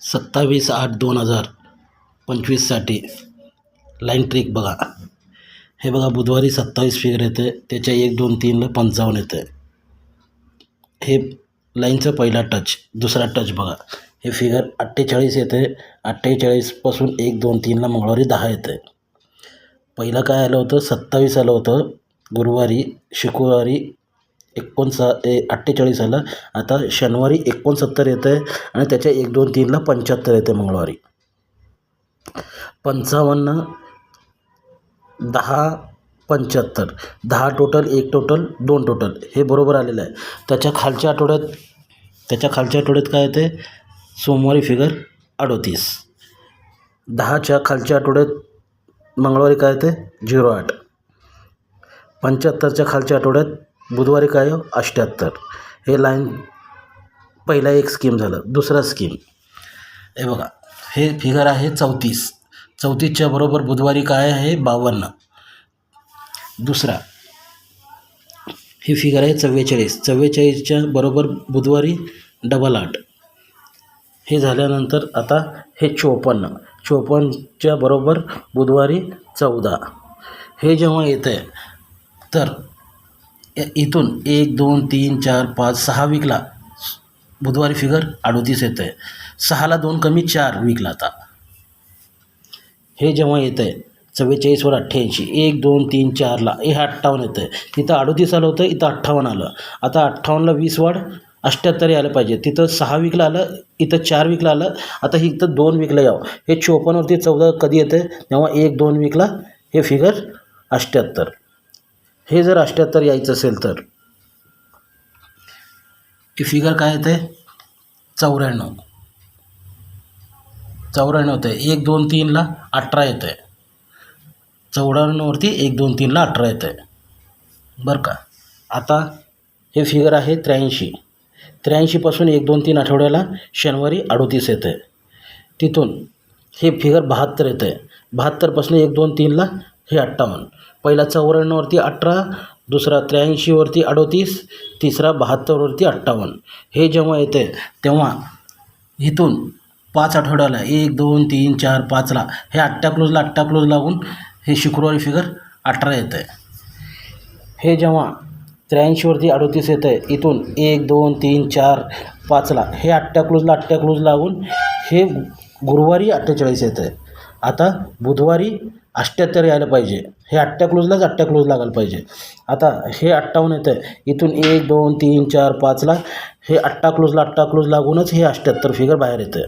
27/8/2025साठी line trick बघा. हे बघा, बुधवारी 27 फिगर येते, त्याच्या 1 2 3ला 55 येते. हे लाईनचा पहिला टच. दुसरा टच बघा, हे फिगर 48 येते. 48पासून 1 2 3ला मंगळवारी 10 येते. पहिलं काय आलं होतं, 27 आलं होतं गुरुवारी. शुक्रवारी 48 आलं. आता शनिवारी 69 येतं आहे आणि त्याच्या 1 2 3ला 75 येते मंगळवारी. 55 10 75 10 टोटल, 1 टोटल, 2 टोटल, हे बरोबर आलेलं आहे. त्याच्या खालच्या आठवड्यात काय येते, सोमवारी फिगर 38. 10च्या खालच्या आठवड्यात मंगळवारी काय येते, 08. 75च्या खालच्या आठवड्यात बुधवारी काय 78. हे लाईन पहिला एक स्कीम झालं. दुसरा स्कीम हे बघा, हे फिगर आहे 34. 34च्या बरोबर बुधवारी काय आहे, 52. दुसरा हे फिगर आहे 44. 44च्या बरोबर बुधवारी 88. हे झाल्यानंतर आता हे 54. 54च्या बरोबर बुधवारी 14. हे जेव्हा येतं आहे तर इथून 1 2 3 4 5 6 वीकला बुधवारी फिगर 38 येतं आहे. 6ला 2 कमी 4 वीकला. आता हे जेव्हा येतं आहे 44वर 88, 1 2 3 4ला हे 58 येतं आहे. तिथं 38 आलं होतं, इथं 58 आलं. आता 58ला 20 वाढ 78 यायला पाहिजे. तिथं 6 वीकला आलं, इथं 4 वीकला आलं. आता ही इथं 2 वीकला यावं. हे 54वरती 14 कधी येतं, तेव्हा 1 2 वीकला हे फिगर 78. हे जर 78 यायचं असेल तर की फिगर काय येते, 94. 94 येतं आहे. 1 2 3ला 18 येतं आहे. 94वरती 1 2 3ला 18 येतं आहे, बरं का. आता हे फिगर आहे 83. 83पासून 1 2 3 आठवड्याला शनिवारी 38 येतं आहे. तिथून हे फिगर 72 येतं आहे. 72पासून 1 2 3ला हे 58. पहिला 94वरती 18, दुसरा 83वरती 38, तिसरा 72वरती 58. हे जेव्हा येते तेव्हा इथून 5 आठवड्याला 1 2 3 4 5ला हे 8 क्लोज लागून हे शुक्रवारी फिगर 18 येतं आहे. हे जेव्हा 83वरती 38 येतं आहे, इथून 1 2 3 4 5ला हे 8 क्लोज लागून हे गुरुवारी 48 येतं आहे. आता बुधवारी 78 यायला पाहिजे. हे 8 क्लोज लागायला पाहिजे. आता हे 58 येतं आहे. इथून 1 2 3 4 5ला हे 8 क्लोज लागूनच हे 78 फिगर बाहेर येतं आहे.